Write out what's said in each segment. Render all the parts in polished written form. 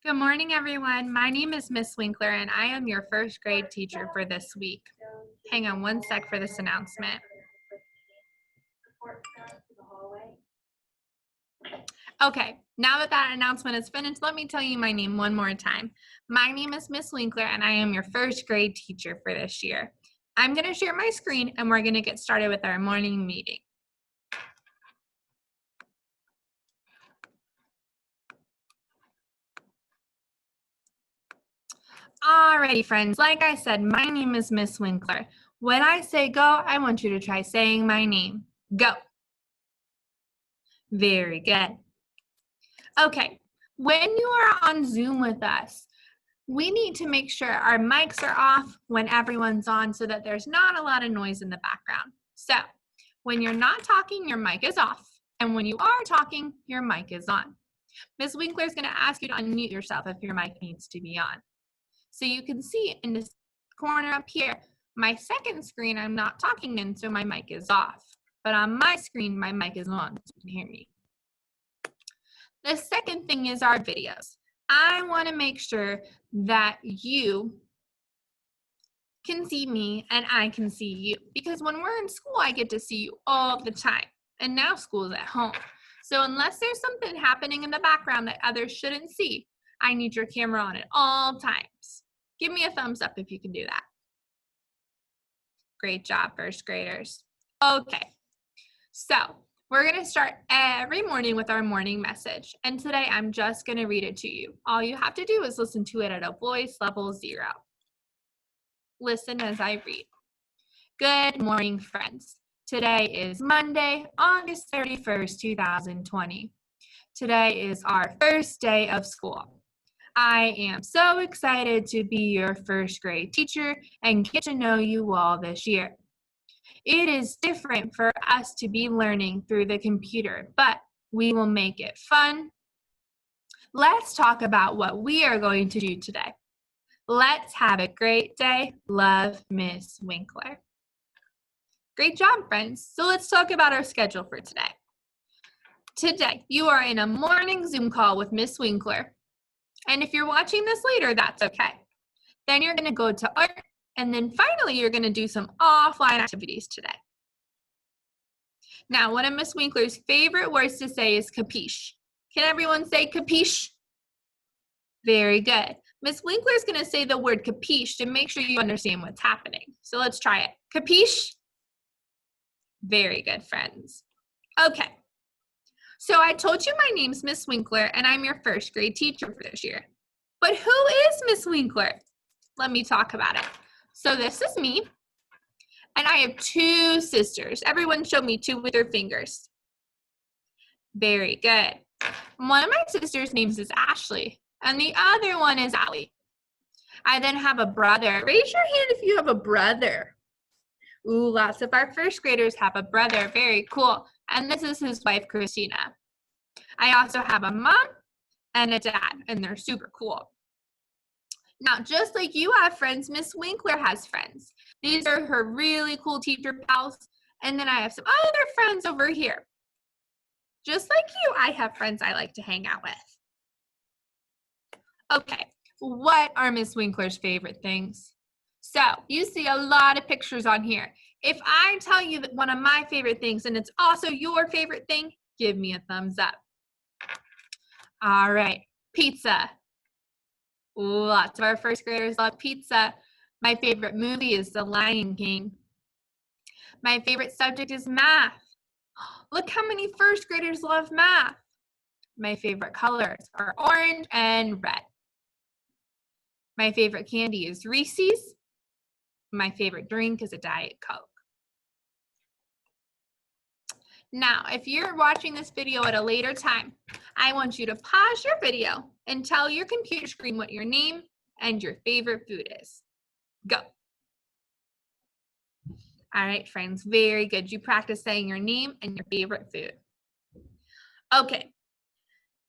Good morning, everyone. My name is Miss Winkler, and I am your first grade teacher for this week. Hang on one sec for this announcement. Okay, now that that announcement is finished, let me tell you my name one more time. My name is Miss Winkler, and I am your first grade teacher for this year. I'm going to share my screen, and we're going to get started with our morning meeting. Alrighty, friends, like I said, my name is Miss Winkler. When I say go, I want you to try saying my name. Go. Very good. Okay, when you are on Zoom with us, we need to make sure our mics are off when everyone's on so that there's not a lot of noise in the background. So when you're not talking, your mic is off. And when you are talking, your mic is on. Ms. Winkler is going to ask you to unmute yourself if your mic needs to be on. So you can see in this corner up here, my second screen I'm not talking in, so my mic is off. But on my screen, my mic is on, so you can hear me. The second thing is our videos. I want to make sure that you can see me and I can see you, because when we're in school, I get to see you all the time. And now school is at home. So unless there's something happening in the background that others shouldn't see, I need your camera on at all times. Give me a thumbs up if you can do that. Great job, first graders. Okay, so we're going to start every morning with our morning message. And today I'm just going to read it to you. All you have to do is listen to it at a voice level 0. Listen as I read. Good morning, friends. Today is Monday, August 31st, 2020. Today is our first day of school. I am so excited to be your first grade teacher and get to know you all this year. It is different for us to be learning through the computer, but we will make it fun. Let's talk about what we are going to do today. Let's have a great day. Love, Miss Winkler. Great job, friends. So let's talk about our schedule for today. Today, you are in a morning Zoom call with Miss Winkler. And if you're watching this later, that's okay. Then you're going to go to art, and then finally, you're going to do some offline activities today. Now, one of Miss Winkler's favorite words to say is capiche. Can everyone say capiche? Very good. Miss Winkler is going to say the word capiche to make sure you understand what's happening. So let's try it. Capiche? Very good, friends. Okay. So I told you my name's Miss Winkler, and I'm your first grade teacher for this year. But who is Miss Winkler? Let me talk about it. So this is me, and I have 2 sisters. Everyone show me 2 with their fingers. Very good. One of my sisters' names is Ashley, and the other one is Allie. I then have a brother. Raise your hand if you have a brother. Ooh, lots of our first graders have a brother. Very cool. And this is his wife, Christina. I also have a mom and a dad, and they're super cool. Now, just like you have friends, Miss Winkler has friends. These are her really cool teacher pals. And then I have some other friends over here. Just like you, I have friends I like to hang out with. Okay, what are Miss Winkler's favorite things? So you see a lot of pictures on here. If I tell you that one of my favorite things and it's also your favorite thing, give me a thumbs up. All right, pizza. Lots of our first graders love pizza. My favorite movie is The Lion King. My favorite subject is math. Look how many first graders love math. My favorite colors are orange and red. My favorite candy is Reese's. My favorite drink is a Diet Coke. Now, if you're watching this video at a later time, I want you to pause your video and tell your computer screen what your name and your favorite food is. Go. All right, friends, very good. You practice saying your name and your favorite food. Okay,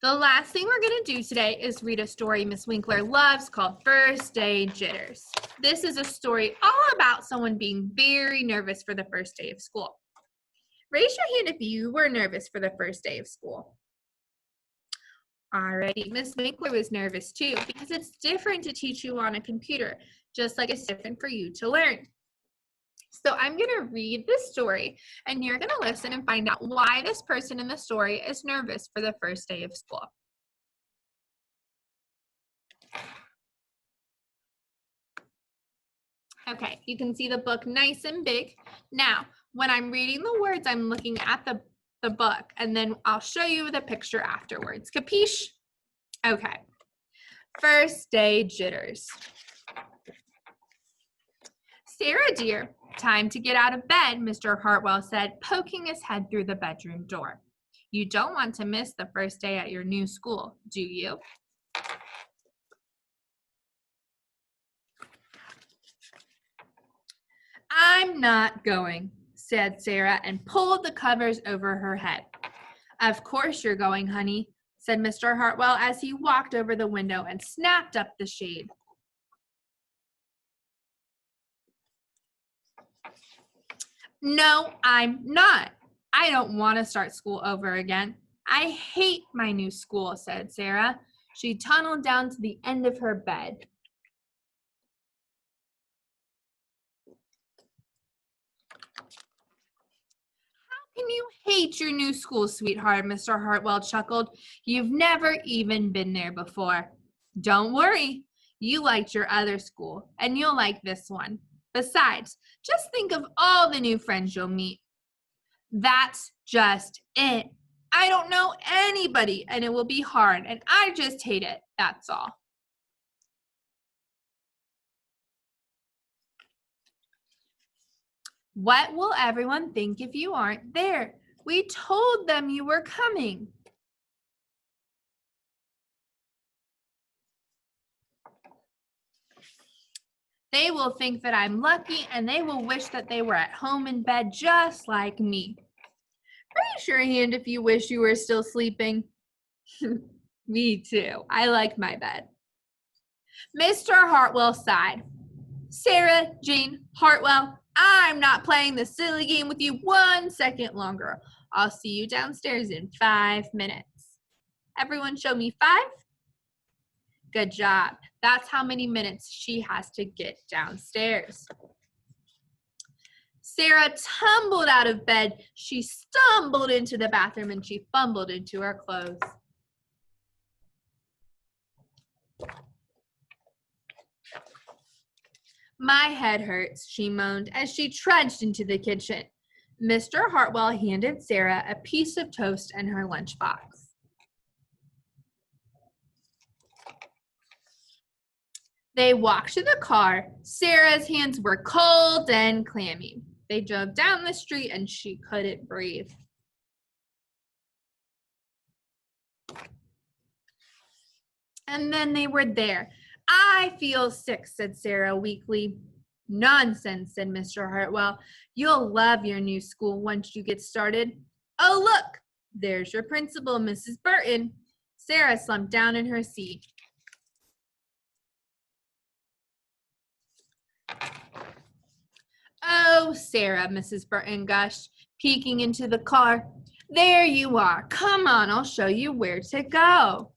the last thing we're gonna do today is read a story Miss Winkler loves called First Day Jitters. This is a story all about someone being very nervous for the first day of school. Raise your hand if you were nervous for the first day of school. Alrighty, Miss Winkler was nervous too because it's different to teach you on a computer, just like it's different for you to learn. So I'm going to read this story and you're going to listen and find out why this person in the story is nervous for the first day of school. Okay, you can see the book nice and big. Now, when I'm reading the words, I'm looking at the book and then I'll show you the picture afterwards. Capiche? Okay. First day jitters. Sarah, dear, time to get out of bed, Mr. Hartwell said, poking his head through the bedroom door. You don't want to miss the first day at your new school, do you? I'm not going, said Sarah and pulled the covers over her head. Of course you're going, honey, said Mr. Hartwell as he walked over the window and snapped up the shade. No, I'm not. I don't want to start school over again. I hate my new school, said Sarah. She tunneled down to the end of her bed. How can you hate your new school, sweetheart? Mr. Hartwell chuckled. You've never even been there before. Don't worry. You liked your other school, and you'll like this one. Besides, just think of all the new friends you'll meet. That's just it. I don't know anybody, and it will be hard, and I just hate it. That's all. What will everyone think if you aren't there? We told them you were coming. They will think that I'm lucky and they will wish that they were at home in bed just like me. Raise your hand if you wish you were still sleeping. Me too. I like my bed. Mr. Hartwell sighed. Sarah Jane Hartwell, I'm not playing this silly game with you 1 second longer. I'll see you downstairs in 5 minutes. Everyone show me 5. Good job. That's how many minutes she has to get downstairs. Sarah tumbled out of bed. She stumbled into the bathroom and she fumbled into her clothes. My head hurts, she moaned as she trudged into the kitchen. Mr. Hartwell handed Sarah a piece of toast and her lunchbox. They walked to the car. Sarah's hands were cold and clammy. They drove down the street and she couldn't breathe. And then they were there. I feel sick, said Sarah weakly. Nonsense, said Mr. Hartwell. You'll love your new school once you get started. Oh, look, there's your principal, Mrs. Burton. Sarah slumped down in her seat. Oh, Sarah, Mrs. Burton gushed, peeking into the car. There you are. Come on, I'll show you where to go.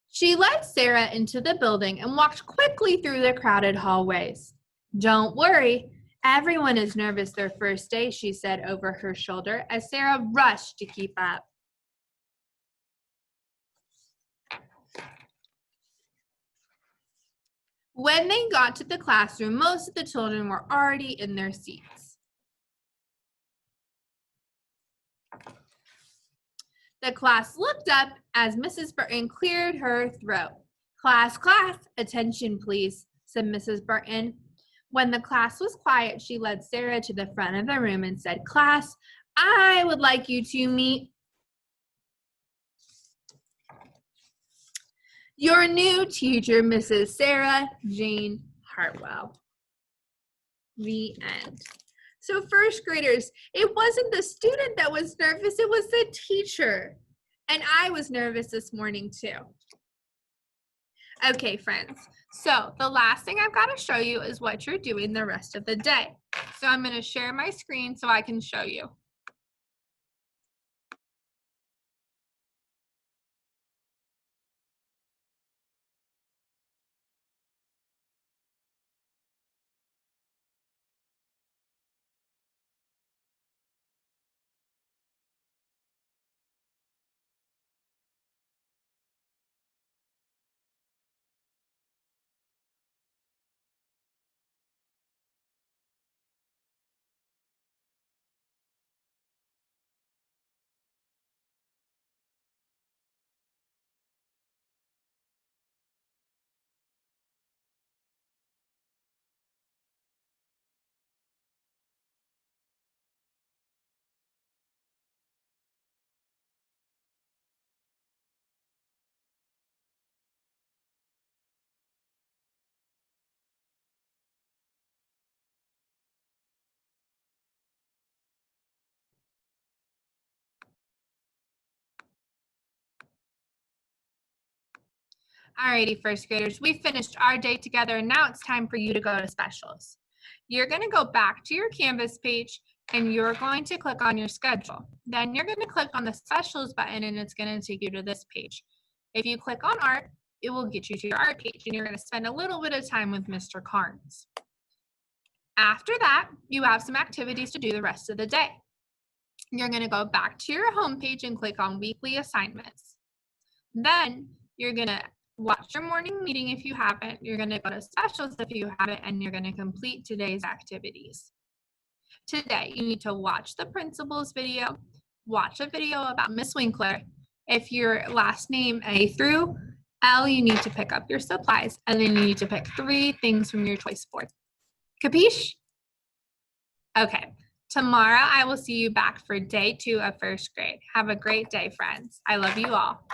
She led Sarah into the building and walked quickly through the crowded hallways. Don't worry, everyone is nervous their first day, she said over her shoulder as Sarah rushed to keep up. When they got to the classroom, most of the children were already in their seats. The class looked up as Mrs. Burton cleared her throat. Class, attention please, said Mrs. Burton. When the class was quiet, she led Sarah to the front of the room and said, Class, I would like you to meet your new teacher, Mrs. Sarah Jane Hartwell. The end. So first graders, it wasn't the student that was nervous, it was the teacher. And I was nervous this morning too. Okay, friends, so the last thing I've got to show you is what you're doing the rest of the day. So I'm going to share my screen so I can show you. Alrighty, first graders, we finished our day together and now it's time for you to go to specials. You're going to go back to your Canvas page and you're going to click on your schedule. Then you're going to click on the specials button and it's going to take you to this page. If you click on art, it will get you to your art page and you're going to spend a little bit of time with Mr. Carnes. After that, you have some activities to do the rest of the day. You're going to go back to your home page and click on weekly assignments. Then you're going to watch your morning meeting if you haven't. You're going to go to specials if you haven't, and you're going to complete today's activities. Today, you need to watch the principal's video, watch a video about Miss Winkler. If your last name A through L, you need to pick up your supplies, and then you need to pick 3 things from your choice board. Capiche? Okay. Tomorrow, I will see you back for day 2 of first grade. Have a great day, friends. I love you all.